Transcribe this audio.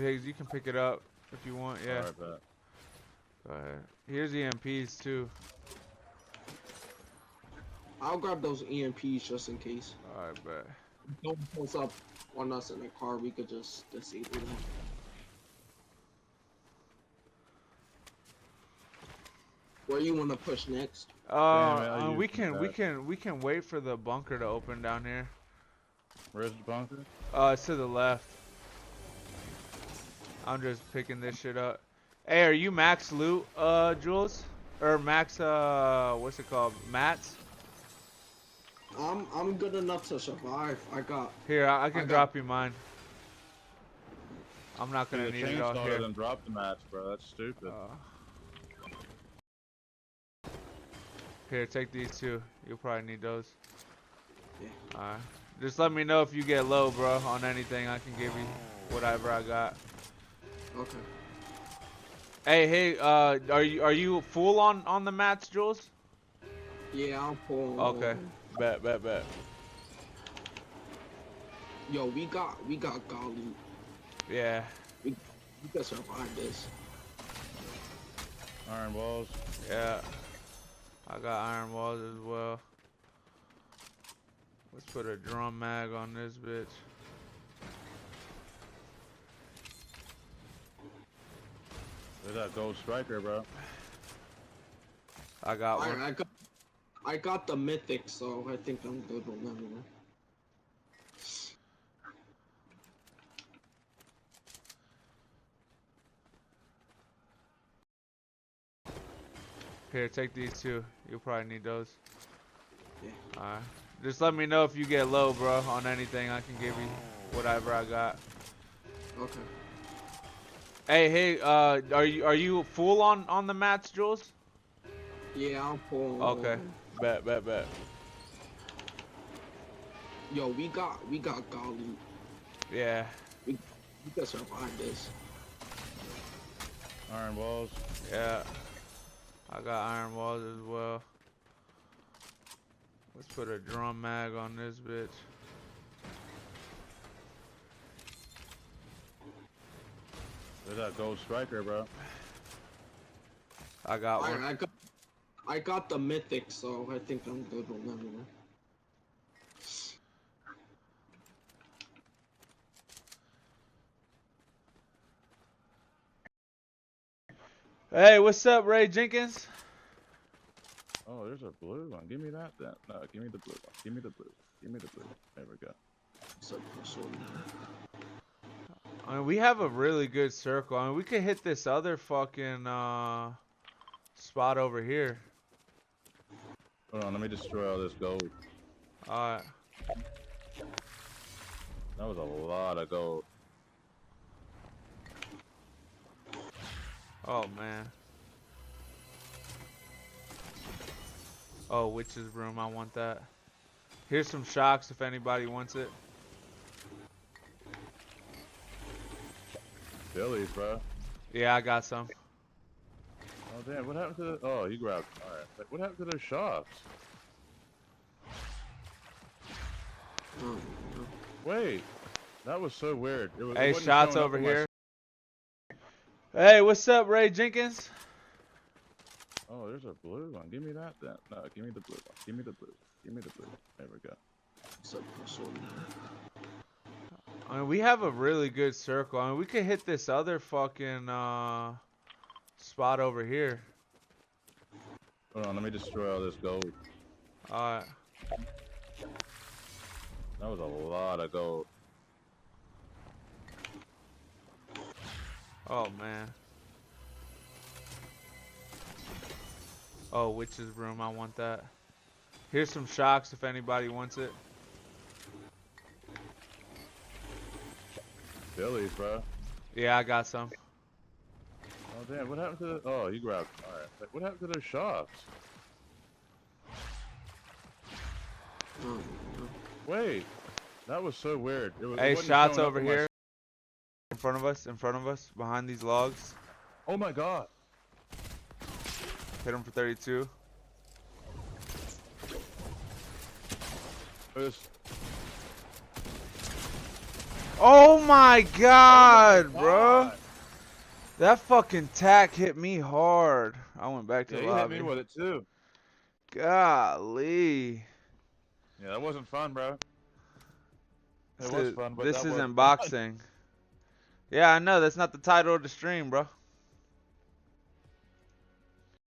Higgs, you can pick it up if you want. Yeah. Alright, bet. Go ahead. Here's EMPs too. I'll grab those EMPs just in case. Alright, bet. Don't post up on us in the car. We could just disable them. Where you want to push next? We can wait for the bunker to open down here. Where's the bunker? It's to the left. I'm just picking this shit up. Hey, are you max loot, Jules? Or max, what's it called? Mats? I'm good enough to survive. I got. Here, I can drop you mine. I'm not gonna Dude, need it all chainsaw here. them drop the match, bro. That's stupid. Here, take these two. You'll probably need those. Yeah. Alright. Just let me know if you get low, bro, on anything. I can give you whatever I got. Okay. Hey, are you full on the mats, Jules? Yeah, I'm pulling. Okay. Bet. Yo, we got golly. Yeah. We can survive this. Iron walls. Yeah. I got iron walls as well. Let's put a drum mag on this bitch. There's that gold striker, bro. I got one. I got the mythic, so I think I'm good with them. Here, take these two. You'll probably need those. Yeah. Alright. Just let me know if you get low, bro, on anything. I can give you whatever I got. Okay. Hey, are you full on the mats, Jules? Yeah, I'm pulling. Okay. Bet. Yo, we got golly. Yeah. We can survive this. Iron walls. Yeah. I got iron walls as well. Let's put a drum mag on this bitch. There's that gold striker, bro. I got one. I got the mythic, so I think I'm good with them. Hey, what's up, Ray Jenkins? Oh, there's a blue one. Give me that then. No, give me the blue one. Give me the blue. Give me the blue. There we go. I mean, we have a really good circle. I mean, we could hit this other fucking spot over here. Hold on, let me destroy all this gold. Alright. That was a lot of gold. Oh, man. Oh, witch's room. I want that. Here's some shocks if anybody wants it. Billies, bro. Yeah, I got some. Oh, damn. What happened to the... Oh, you grabbed... Alright. Like, what happened to those shots? Wait. That was so weird. Hey, shots over here. Hey, what's up, Ray Jenkins? Oh, there's a blue one. Give me that then. No, give me the blue one. Give me the blue. Give me the blue. There we go. I mean, we have a really good circle. I mean, we could hit this other fucking spot over here. Hold on, let me destroy all this gold. Alright. That was a lot of gold. Oh, man. Oh, witch's room. I want that. Here's some shocks if anybody wants it. Billies, bro. Yeah, I got some. Oh, damn. What happened to the... Oh, you grabbed... Alright. Like, what happened to those shots? Wait. That was so weird. Hey, shots over here. In front of us, behind these logs. Oh my god. Hit him for 32. Oh my god, my bro. God. That fucking tack hit me hard. I went back to Yeah, the you hit lobby. me with it too. Golly. Yeah, that wasn't fun, bro. It This was is- fun, but this that isn't wasn't fun. boxing. Yeah, I know. That's not the title of the stream, bro.